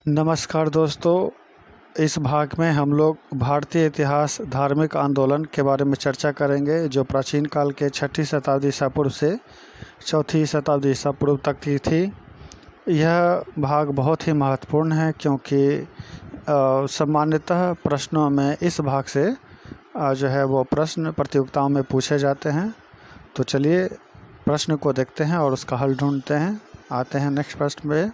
नमस्कार दोस्तों। इस भाग में हम लोग भारतीय इतिहास धार्मिक आंदोलन के बारे में चर्चा करेंगे जो प्राचीन काल के 6ठी शताब्दी ईसा पूर्व से 4ठी शताब्दी ईसा पूर्व तक की थी। यह भाग बहुत ही महत्वपूर्ण है क्योंकि सामान्यतः प्रश्नों में इस भाग से जो है वो प्रश्न प्रतियोगिताओं में पूछे जाते हैं। तो चलिए प्रश्न को देखते हैं और उसका हल ढूंढते हैं। आते हैं नेक्स्ट प्रश्न पे।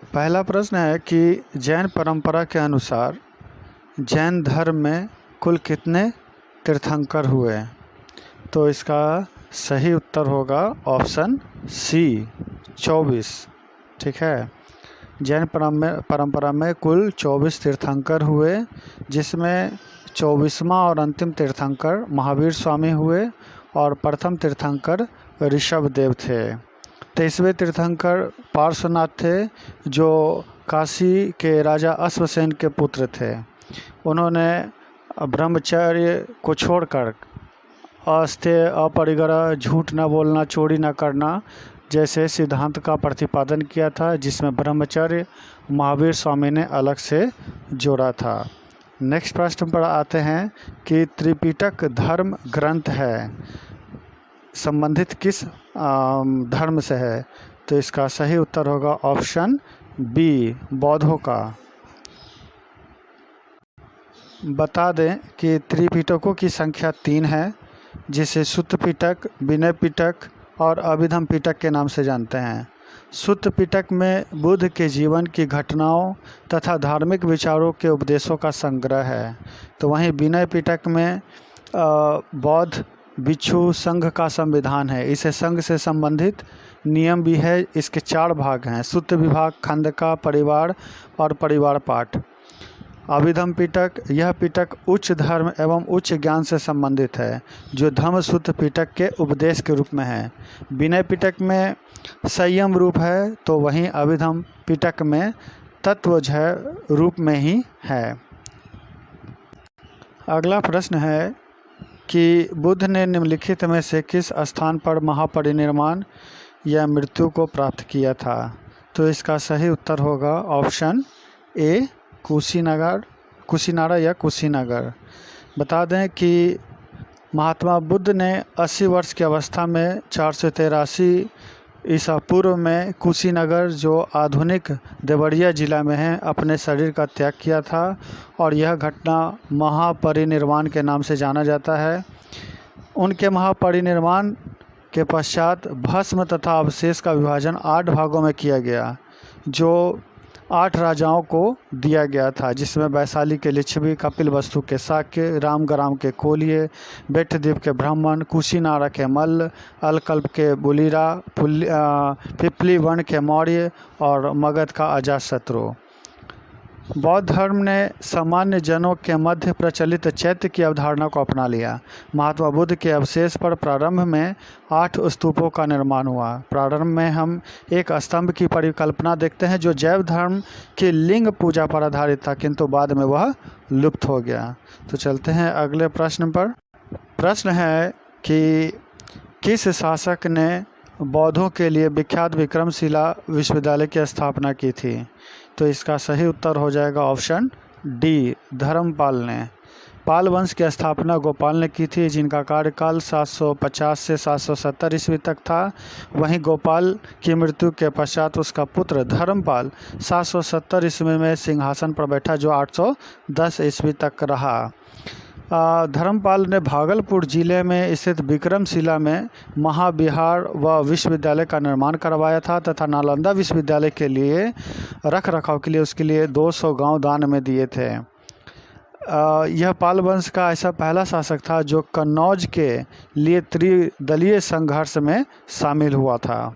पहला प्रश्न है कि जैन परंपरा के अनुसार जैन धर्म में कुल कितने तीर्थंकर हुए? तो इसका सही उत्तर होगा ऑप्शन सी 24। ठीक है, जैन परंपरा में कुल 24 तीर्थंकर हुए, जिसमें 24वां और अंतिम तीर्थंकर महावीर स्वामी हुए और प्रथम तीर्थंकर ऋषभ देव थे। 23वें तीर्थंकर पार्श्वनाथ थे जो काशी के राजा अश्वसेन के पुत्र थे। उन्होंने ब्रह्मचर्य को छोड़कर अस्तेय, अपरिग्रह, झूठ न बोलना, चोरी न करना जैसे सिद्धांत का प्रतिपादन किया था, जिसमें ब्रह्मचर्य महावीर स्वामी ने अलग से जोड़ा था। नेक्स्ट प्रश्न पर आते हैं कि त्रिपिटक धर्म ग्रंथ है, संबंधित किस धर्म से है? तो इसका सही उत्तर होगा ऑप्शन बी बौद्धों का। बता दें कि त्रिपिटकों की संख्या 3 है, जिसे सुत्त पिटक, विनय पिटक और अभिधम पिटक के नाम से जानते हैं। सुत्त पिटक में बुद्ध के जीवन की घटनाओं तथा धार्मिक विचारों के उपदेशों का संग्रह है। तो वहीं विनय पिटक में बौद्ध भिक्षु संघ का संविधान है। इसे संघ से संबंधित नियम भी है। इसके 4 भाग हैं: सुत्त विभाग, खंडका, परिवार और परिवार पाठ। अभिधम पिटक, यह पिटक उच्च धर्म एवं उच्च ज्ञान से संबंधित है, जो धम्म सुत्त पिटक के उपदेश के रूप में है। विनय पिटक में संयम रूप है, तो वहीं अभिधम पिटक में तत्वजय रूप में ही है। अगला प्रश्न है कि बुद्ध ने निम्नलिखित में से किस स्थान पर महापरिनिर्वाण या मृत्यु को प्राप्त किया था? तो इसका सही उत्तर होगा ऑप्शन ए कुशीनारा या कुशीनगर। बता दें कि महात्मा बुद्ध ने 80 वर्ष की अवस्था में 483 ईसा पूर्व में कुशीनगर, जो आधुनिक देवरिया जिला में है, अपने शरीर का त्याग किया था और यह घटना महापरिनिर्वाण के नाम से जाना जाता है। उनके महापरिनिर्वाण के पश्चात भस्म तथा अवशेष का विभाजन 8 भागों में किया गया, जो 8 राजाओं को दिया गया था, जिसमें वैशाली के लिच्छवी, कपिलवस्तु के शाक्य, रामग्राम के कोलिय, बेट्टद्वीप के ब्राह्मण, कुशीनारा के मल्ल, अलकल्प के बुलीरा, पिपलीवन के मौर्य और मगध का अजातशत्रु। बौद्ध धर्म ने सामान्य जनों के मध्य प्रचलित चैत्य की अवधारणा को अपना लिया। महात्मा बुद्ध के अवशेष पर प्रारंभ में 8 स्तूपों का निर्माण हुआ। प्रारंभ में हम एक स्तंभ की परिकल्पना देखते हैं जो जैव धर्म की लिंग पूजा पर आधारित था, किंतु बाद में वह लुप्त हो गया। तो चलते हैं अगले प्रश्न पर। प्रश्न है कि किस शासक ने बौद्धों के लिए विख्यात विक्रमशिला विश्वविद्यालय की स्थापना की थी? तो इसका सही उत्तर हो जाएगा ऑप्शन डी धर्मपाल ने। पाल वंश की स्थापना गोपाल ने की थी, जिनका कार्यकाल 750 से 770 ईस्वी तक था। वहीं गोपाल की मृत्यु के पश्चात उसका पुत्र धर्मपाल 770 ईस्वी में सिंहासन पर बैठा, जो 810 ईस्वी तक रहा। धर्मपाल ने भागलपुर जिले में स्थित विक्रमशिला में महाविहार व विश्वविद्यालय का निर्माण करवाया था तथा नालंदा विश्वविद्यालय के लिए रख रखाव के लिए उसके लिए 200 गांव दान में दिए थे। यह पाल वंश का ऐसा पहला शासक था जो कन्नौज के लिए त्रिदलीय संघर्ष में शामिल हुआ था।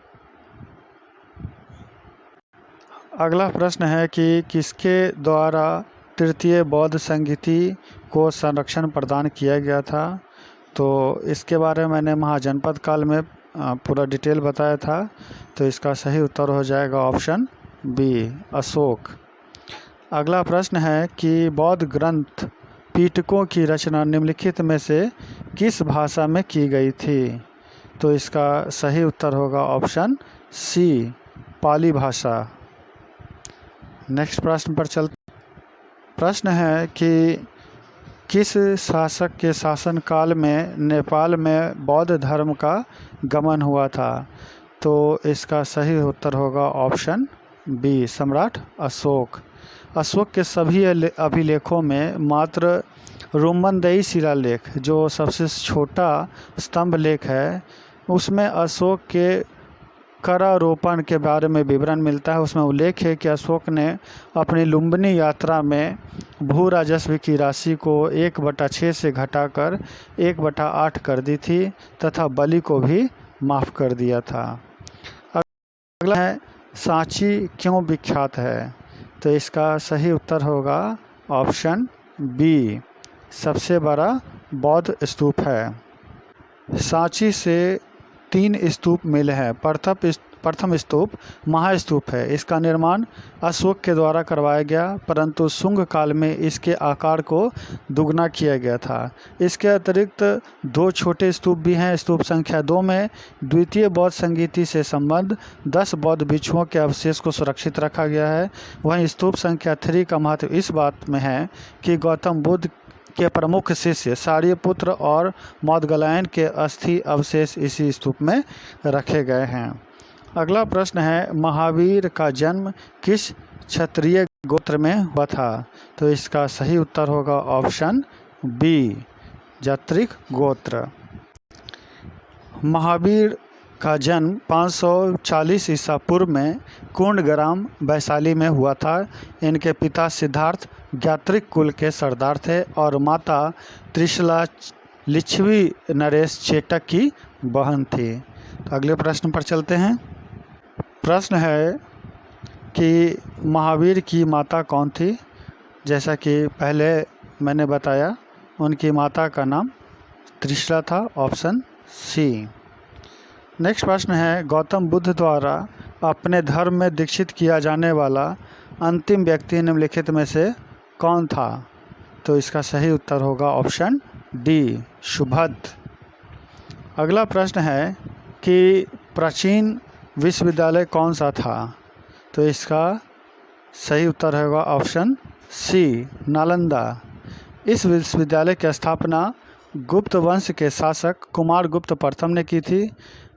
अगला प्रश्न है कि किसके द्वारा तृतीय बौद्ध संहिता को संरक्षण प्रदान किया गया था? तो इसके बारे में मैंने महाजनपद काल में पूरा डिटेल बताया था। तो इसका सही उत्तर हो जाएगा ऑप्शन बी अशोक। अगला प्रश्न है कि बौद्ध ग्रंथ पिटकों की रचना निम्नलिखित में से किस भाषा में की गई थी? तो इसका सही उत्तर होगा ऑप्शन सी पाली भाषा। नेक्स्ट प्रश्न पर प्रश्न है कि किस शासक के शासनकाल में नेपाल में बौद्ध धर्म का गमन हुआ था? तो इसका सही उत्तर होगा ऑप्शन बी, सम्राट अशोक। अशोक के सभी अभिलेखों में मात्र रोमनदेही शिलालेख, जो सबसे छोटा स्तंभ लेख है, उसमें अशोक के करारोपण के बारे में विवरण मिलता है। उसमें उल्लेख है कि अशोक ने अपनी लुम्बिनी यात्रा में भू राजस्व की राशि को 1/6 से घटाकर 1/8 कर दी थी तथा बलि को भी माफ़ कर दिया था। अगला है, सांची क्यों विख्यात है? तो इसका सही उत्तर होगा ऑप्शन बी, सबसे बड़ा बौद्ध स्तूप है। सांची से 3 स्तूप मिले हैं। प्रथम स्तूप महास्तूप है। इसका निर्माण अशोक के द्वारा करवाया गया, परंतु शुंग काल में इसके आकार को दुगना किया गया था। इसके अतिरिक्त 2 छोटे स्तूप भी हैं। स्तूप संख्या 2 में द्वितीय बौद्ध संगीति से संबद्ध 10 बौद्ध भिक्षुओं के अवशेष को सुरक्षित रखा गया है। वहीं स्तूप संख्या 3 का महत्व इस बात में है कि गौतम बुद्ध के प्रमुख शिष्य सारिपुत्र और मौदगलायन के अस्थि अवशेष इसी स्तूप में रखे गए हैं। अगला प्रश्न है, महावीर का जन्म किस क्षत्रिय गोत्र में हुआ था? तो इसका सही उत्तर होगा ऑप्शन बी, जत्रिक गोत्र। महावीर का जन्म 540 ईसा पूर्व में कुंडग्राम वैशाली में हुआ था। इनके पिता सिद्धार्थ ज्ञात्रिक कुल के सरदार थे और माता त्रिशला लिच्छवी नरेश चेटक की बहन थी। तो अगले प्रश्न पर चलते हैं। प्रश्न है कि महावीर की माता कौन थी? जैसा कि पहले मैंने बताया, उनकी माता का नाम त्रिशला था, ऑप्शन सी। नेक्स्ट प्रश्न है, गौतम बुद्ध द्वारा अपने धर्म में दीक्षित किया जाने वाला अंतिम व्यक्ति निम्नलिखित में से कौन था? तो इसका सही उत्तर होगा ऑप्शन डी, सुभद्र। अगला प्रश्न है कि प्राचीन विश्वविद्यालय कौन सा था? तो इसका सही उत्तर होगा ऑप्शन सी, नालंदा। इस विश्वविद्यालय की स्थापना गुप्त वंश के शासक कुमारगुप्त प्रथम ने की थी।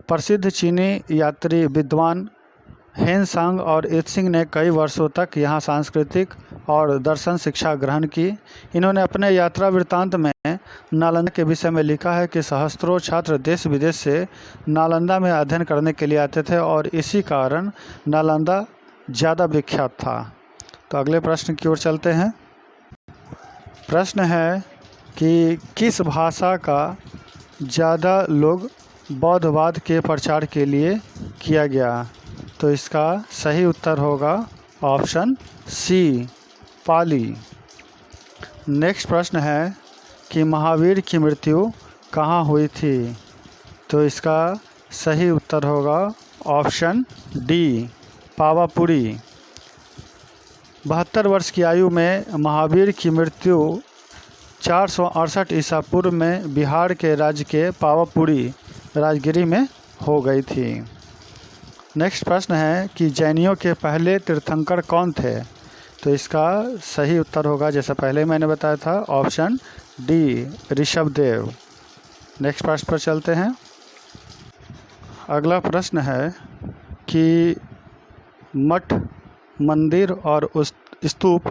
प्रसिद्ध चीनी यात्री विद्वान हेनसांग और इत्सिंग ने कई वर्षों तक यहाँ सांस्कृतिक और दर्शन शिक्षा ग्रहण की। इन्होंने अपने यात्रा वृत्तांत में नालंदा के विषय में लिखा है कि सहस्त्रों छात्र देश विदेश से नालंदा में अध्ययन करने के लिए आते थे और इसी कारण नालंदा ज़्यादा विख्यात था। तो अगले प्रश्न की ओर चलते हैं। प्रश्न है कि किस भाषा का ज़्यादा लोग बौद्धवाद के प्रचार के लिए किया गया? तो इसका सही उत्तर होगा ऑप्शन सी, पाली। नेक्स्ट प्रश्न है कि महावीर की मृत्यु कहाँ हुई थी? तो इसका सही उत्तर होगा ऑप्शन डी, पावापुरी। 72 वर्ष की आयु में महावीर की मृत्यु 468 ईसा पूर्व में बिहार के राज्य के पावापुरी राजगिरी में हो गई थी। नेक्स्ट प्रश्न है कि जैनियों के पहले तीर्थंकर कौन थे? तो इसका सही उत्तर होगा, जैसा पहले मैंने बताया था, ऑप्शन डी, ऋषभदेव। नेक्स्ट प्रश्न पर चलते हैं। अगला प्रश्न है कि मठ, मंदिर और उस स्तूप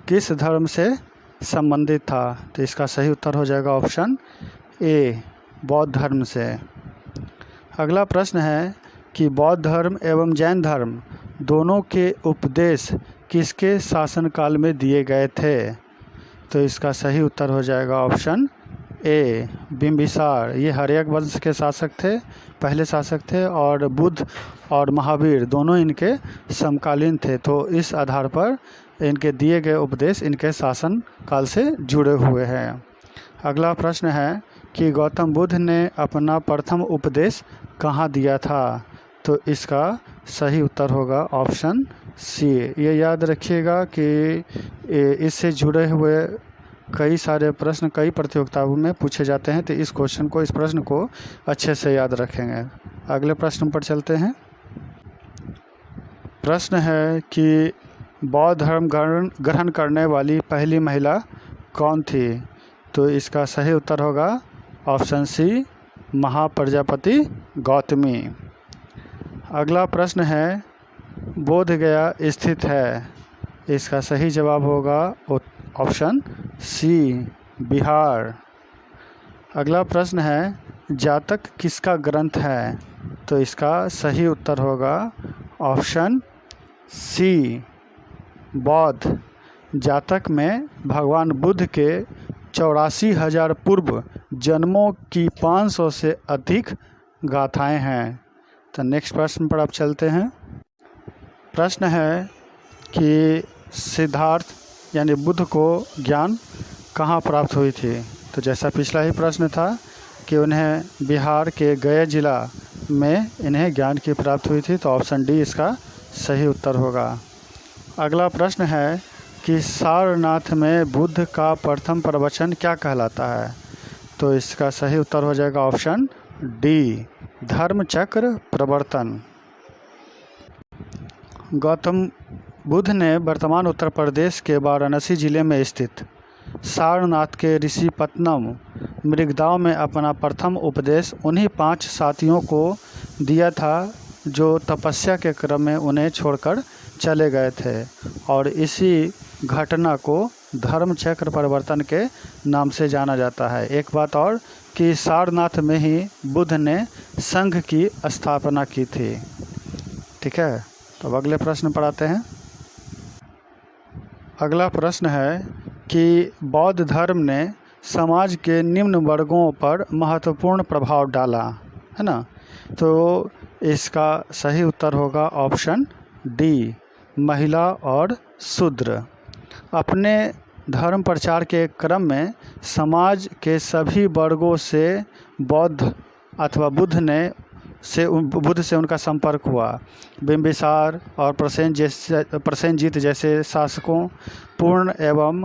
किस धर्म से संबंधित था? तो इसका सही उत्तर हो जाएगा ऑप्शन ए, बौद्ध धर्म से। अगला प्रश्न है कि बौद्ध धर्म एवं जैन धर्म दोनों के उपदेश किसके शासनकाल में दिए गए थे? तो इसका सही उत्तर हो जाएगा ऑप्शन ए, बिंबिसार। ये हर्यक वंश के शासक थे, पहले शासक थे, और बुद्ध और महावीर दोनों इनके समकालीन थे। तो इस आधार पर इनके दिए गए उपदेश इनके शासन काल से जुड़े हुए हैं। अगला प्रश्न है कि गौतम बुद्ध ने अपना प्रथम उपदेश कहाँ दिया था? तो इसका सही उत्तर होगा ऑप्शन सी। ये याद रखिएगा कि इससे जुड़े हुए कई सारे प्रश्न कई प्रतियोगिताओं में पूछे जाते हैं, तो इस प्रश्न को अच्छे से याद रखेंगे। अगले प्रश्न पर चलते हैं। प्रश्न है कि बौद्ध धर्म ग्रहण करने वाली पहली महिला कौन थी? तो इसका सही उत्तर होगा ऑप्शन सी, महाप्रजापति गौतमी। अगला प्रश्न है, बोध गया स्थित है, इसका सही जवाब होगा ऑप्शन सी, बिहार। अगला प्रश्न है, जातक किसका ग्रंथ है? तो इसका सही उत्तर होगा ऑप्शन सी, बौद्ध। जातक में भगवान बुद्ध के 84,000 पूर्व जन्मों की 500 से अधिक गाथाएं हैं। तो नेक्स्ट प्रश्न पर आप चलते हैं। प्रश्न है कि सिद्धार्थ यानी बुद्ध को ज्ञान कहाँ प्राप्त हुई थी? तो जैसा पिछला ही प्रश्न था कि उन्हें बिहार के गया जिला में इन्हें ज्ञान की प्राप्ति हुई थी, तो ऑप्शन डी इसका सही उत्तर होगा। अगला प्रश्न है कि सारनाथ में बुद्ध का प्रथम प्रवचन क्या कहलाता है? तो इसका सही उत्तर हो जाएगा ऑप्शन डी, धर्मचक्र प्रवर्तन। गौतम बुद्ध ने वर्तमान उत्तर प्रदेश के वाराणसी जिले में स्थित सारनाथ के ऋषिपत्तनम मृगदाव में अपना प्रथम उपदेश उन्हीं 5 साथियों को दिया था जो तपस्या के क्रम में उन्हें छोड़कर चले गए थे, और इसी घटना को धर्मचक्र परिवर्तन के नाम से जाना जाता है। एक बात और कि सारनाथ में ही बुद्ध ने संघ की स्थापना की थी। ठीक है, तो अब अगले प्रश्न पर आते हैं। अगला प्रश्न है कि बौद्ध धर्म ने समाज के निम्न वर्गों पर महत्वपूर्ण प्रभाव डाला, है ना? तो इसका सही उत्तर होगा ऑप्शन डी, महिला और शूद्र। अपने धर्म प्रचार के क्रम में समाज के सभी वर्गों से बौद्ध अथवा बुद्ध से उनका संपर्क हुआ। बिंबिसार और प्रसेनजीत जैसे शासकों, पूर्ण एवं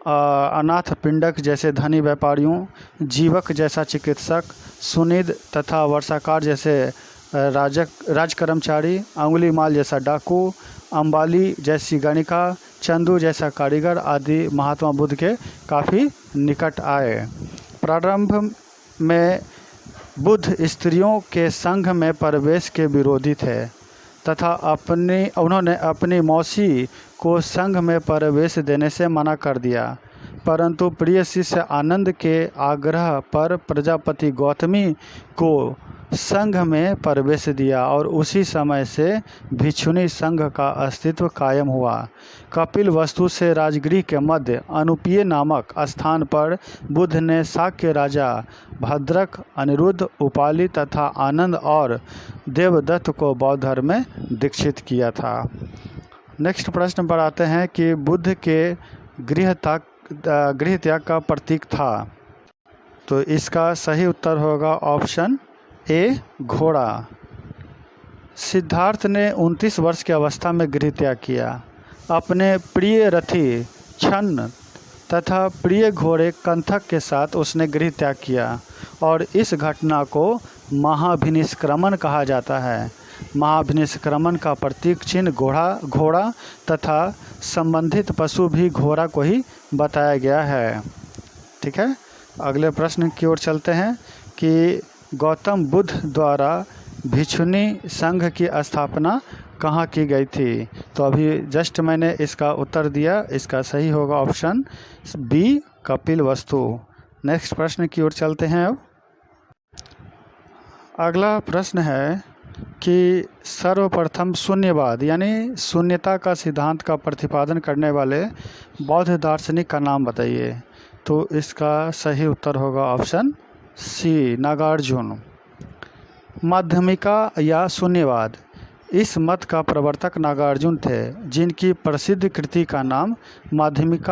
अनाथ पिंडक जैसे धनी व्यापारियों, जीवक जैसा चिकित्सक, सुनिध तथा वर्षाकार जैसे राजकर्मचारी, अंगुलीमाल जैसा डाकू, अंबाली जैसी गणिका, चंदू जैसा कारीगर आदि महात्मा बुद्ध के काफ़ी निकट आए। प्रारंभ में बुद्ध स्त्रियों के संघ में प्रवेश के विरोधी थे तथा उन्होंने अपनी मौसी को संघ में प्रवेश देने से मना कर दिया, परंतु प्रिय शिष्य आनंद के आग्रह पर प्रजापति गौतमी को संघ में प्रवेश दिया और उसी समय से भिक्षुणी संघ का अस्तित्व कायम हुआ। कपिल वस्तु से राजगृह के मध्य अनुपीय नामक स्थान पर बुद्ध ने शाक्य राजा भद्रक, अनिरुद्ध, उपाली तथा आनंद और देवदत्त को बौद्ध धर्म में दीक्षित किया था। नेक्स्ट प्रश्न पर आते हैं कि बुद्ध के गृह त्याग का प्रतीक था। तो इसका सही उत्तर होगा ऑप्शन ए, घोड़ा। सिद्धार्थ ने 29 वर्ष की अवस्था में गृह त्याग किया। अपने प्रिय रथी छन्न तथा प्रिय घोड़े कंथक के साथ उसने गृह त्याग किया और इस घटना को महाभिनिष्क्रमण कहा जाता है। महाभिनिष्क्रमण का प्रतीक चिन्ह घोड़ा तथा संबंधित पशु भी घोड़ा को ही बताया गया है। ठीक है, अगले प्रश्न की ओर चलते हैं कि गौतम बुद्ध द्वारा भिक्षुणी संघ की स्थापना कहाँ की गई थी? तो अभी जस्ट मैंने इसका उत्तर दिया, इसका सही होगा ऑप्शन बी, कपिल वस्तु। नेक्स्ट प्रश्न की ओर चलते हैं। अब अगला प्रश्न है कि सर्वप्रथम शून्यवाद यानी शून्यता का सिद्धांत का प्रतिपादन करने वाले बौद्ध दार्शनिक का नाम बताइए। तो इसका सही उत्तर होगा ऑप्शन सी, नागार्जुन। माध्यमिका या शून्यवाद, इस मत का प्रवर्तक नागार्जुन थे, जिनकी प्रसिद्ध कृति का नाम माध्यमिक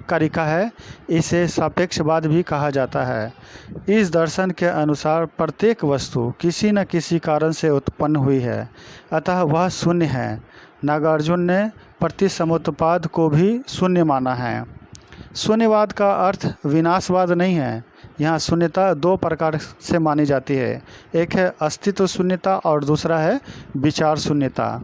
कारिका है। इसे सापेक्षवाद भी कहा जाता है। इस दर्शन के अनुसार प्रत्येक वस्तु किसी न किसी कारण से उत्पन्न हुई है, अतः वह शून्य है। नागार्जुन ने प्रतिसमुत्पाद को भी शून्य माना है। शून्यवाद का अर्थ विनाशवाद नहीं है। यहाँ शून्यता दो प्रकार से मानी जाती है, एक है अस्तित्व शून्यता और दूसरा है विचार शून्यता।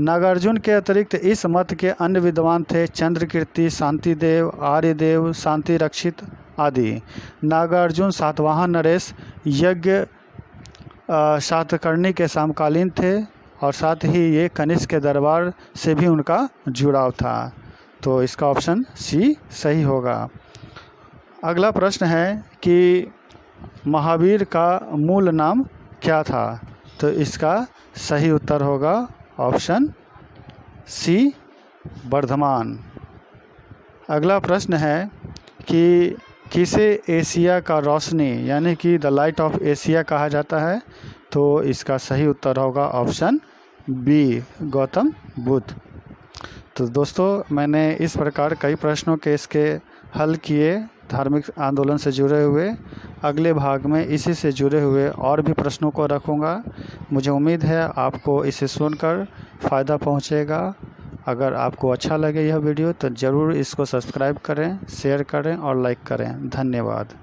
नागार्जुन के अतिरिक्त इस मत के अन्य विद्वान थे चंद्रकीर्ति, शांतिदेव, आर्यदेव, शांति रक्षित आदि। नागार्जुन सातवाहन नरेश यज्ञ सातकर्णी के समकालीन थे और साथ ही ये कनिष्क के दरबार से भी उनका जुड़ाव था। तो इसका ऑप्शन सी सही होगा। अगला प्रश्न है कि महावीर का मूल नाम क्या था? तो इसका सही उत्तर होगा ऑप्शन सी वर्धमान। अगला प्रश्न है कि किसे एशिया का रोशनी यानी कि द लाइट ऑफ एशिया कहा जाता है? तो इसका सही उत्तर होगा ऑप्शन बी गौतम बुद्ध। तो दोस्तों, मैंने इस प्रकार कई प्रश्नों के इसके हल किए धार्मिक आंदोलन से जुड़े हुए। अगले भाग में इसी से जुड़े हुए और भी प्रश्नों को रखूँगा। मुझे उम्मीद है आपको इसे सुनकर फ़ायदा पहुँचेगा। अगर आपको अच्छा लगे यह वीडियो तो ज़रूर इसको सब्सक्राइब करें, शेयर करें और लाइक करें। धन्यवाद।